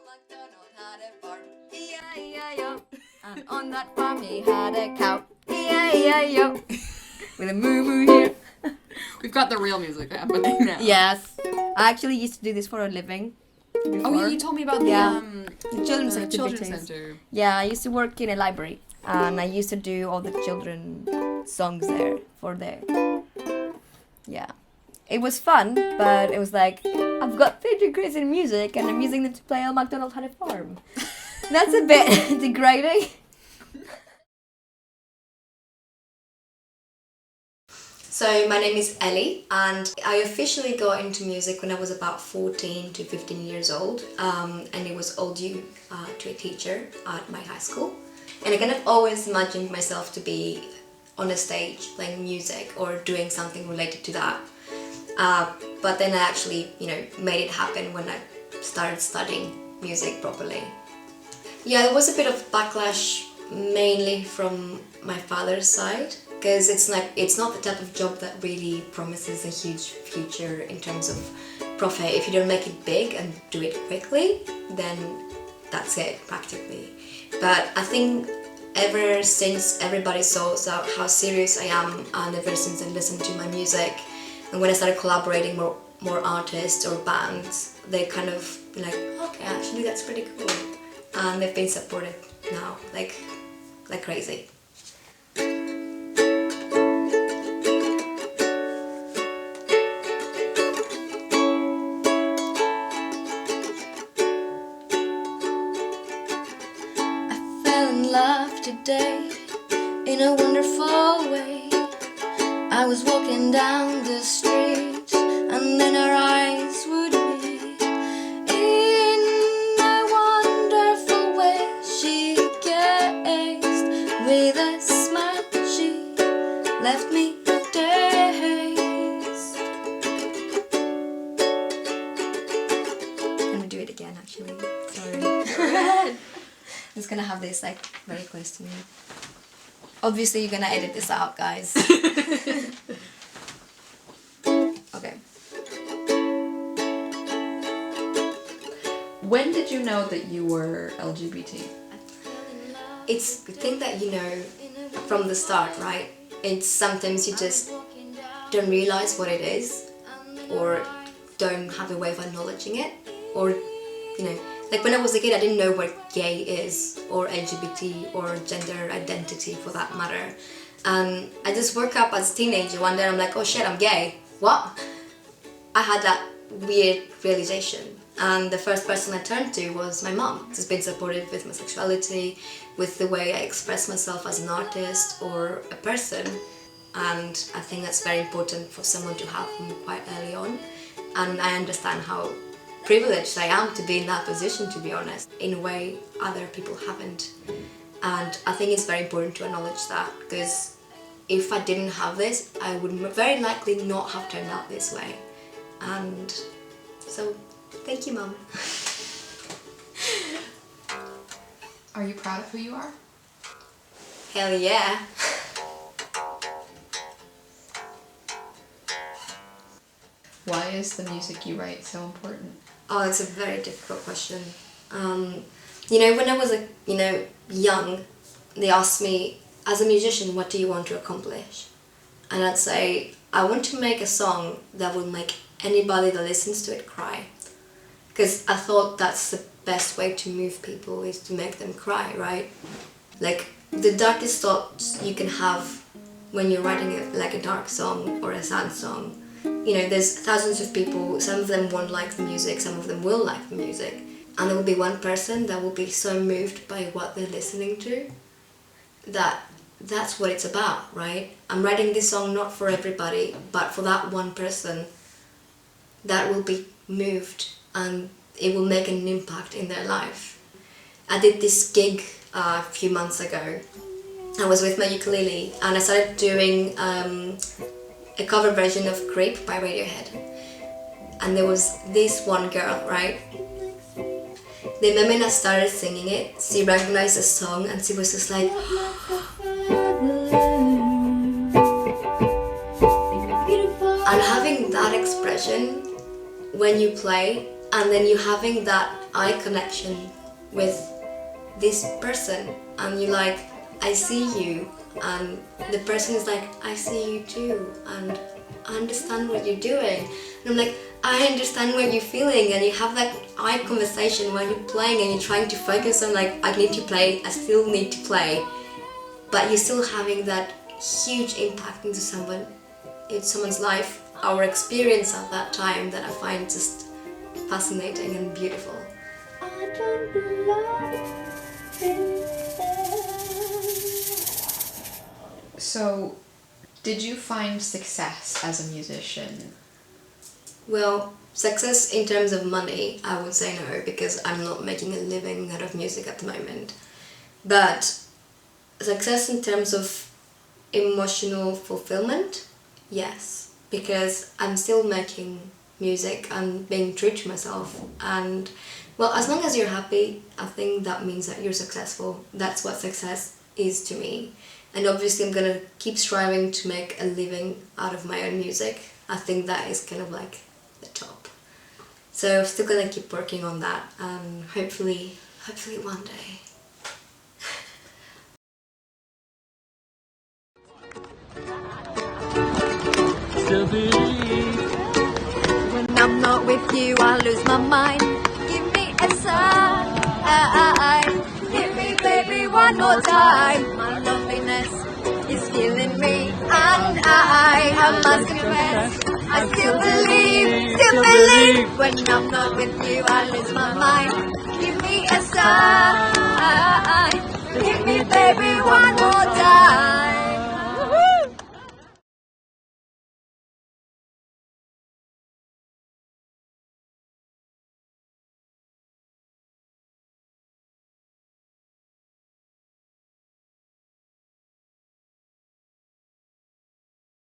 MacDonald had a farm, E-I-E-I-O. And on that farm he had a cow, E-I-E-I-O. With a moo-moo here. We've got the real music happening now. Yes. I actually used to do this for a living before. Oh, yeah, you told me about the children's children's activities. center. Yeah, I used to work in a library. And I used to do all the children songs there for the... Yeah. It was fun, but it was like, I've got 3 degrees in music and I'm using them to play Old MacDonald Had a Farm. That's a bit degrading. So my name is Ellie and I officially got into music when I was about 14 to 15 years old, and it was all due to a teacher at my high school. And I kind of always imagined myself to be on a stage playing music or doing something related to that. But then I actually, made it happen when I started studying music properly. Yeah, there was a bit of backlash mainly from my father's side, because it's not the type of job that really promises a huge future in terms of profit. If you don't make it big and do it quickly, then that's it practically. But I think ever since everybody saw how serious I am, and ever since I listened to my music, and when I started collaborating more artists or bands, they kind of been like, okay, actually that's pretty cool. And they've been supportive now, like crazy. I fell in love today in a wonderful way. I was walking down the street and then our eyes would meet in a wonderful way. She gazed with a smile, she left me dazed. I'm gonna do it again actually, sorry. I'm just gonna have this very close to me. Obviously you're gonna edit this out, guys. Okay. When did you know that you were LGBT? It's the thing that you know from the start, right? It's sometimes you just don't realize what it is, or don't have a way of acknowledging it, or like when I was a kid I didn't know what gay is, or LGBT, or gender identity for that matter. And I just woke up as a teenager one day and I'm like, oh shit, I'm gay. What? I had that weird realization, and the first person I turned to was my mom, who's been supportive with my sexuality, with the way I express myself as an artist or a person. And I think that's very important for someone to have them quite early on. And I understand how privileged I am to be in that position, to be honest, in a way other people haven't. And I think it's very important to acknowledge that, because if I didn't have this, I would very likely not have turned out this way. And so, thank you, Mum. Are you proud of who you are? Hell yeah. Why is the music you write so important? Oh, it's a very difficult question. When I was young, they asked me, as a musician, what do you want to accomplish? And I'd say, I want to make a song that will make anybody that listens to it cry. Because I thought that's the best way to move people, is to make them cry, right? Like, the darkest thoughts you can have when you're writing a dark song or a sad song. There's thousands of people, some of them won't like the music, some of them will like the music. And there will be one person that will be so moved by what they're listening to, that's what it's about, right? I'm writing this song not for everybody, but for that one person that will be moved and it will make an impact in their life. I did this gig a few months ago. I was with my ukulele and I started doing a cover version of Creep by Radiohead. And there was this one girl, right? The moment I started singing it, she recognized the song and she was just like... And having that expression when you play and then you having that eye connection with this person, and you're like, I see you, and the person is like, I see you too, and I understand what you're doing, and I'm like, I understand what you're feeling, and you have that eye conversation while you're playing, and you're trying to focus on like, I need to play, I still need to play, but you're still having that huge impact into someone's life. Our experience at that time that I find just fascinating and beautiful. So, did you find success as a musician? Well, success in terms of money, I would say no, because I'm not making a living out of music at the moment. But success in terms of emotional fulfillment, yes, because I'm still making music and being true to myself, and well, as long as you're happy, I think that means that you're successful. That's what success is to me. And obviously I'm gonna keep striving to make a living out of my own music. I think that is kind of like the top. So I'm still gonna keep working on that, and hopefully one day. Still believe. When I'm not with you, I lose my mind. Give me a sign. Give me, baby, one more time. My loneliness is killing me, and I must confess, I still believe. When I'm not with you, I lose my mind. Give me a sign. Give me, baby, one more time.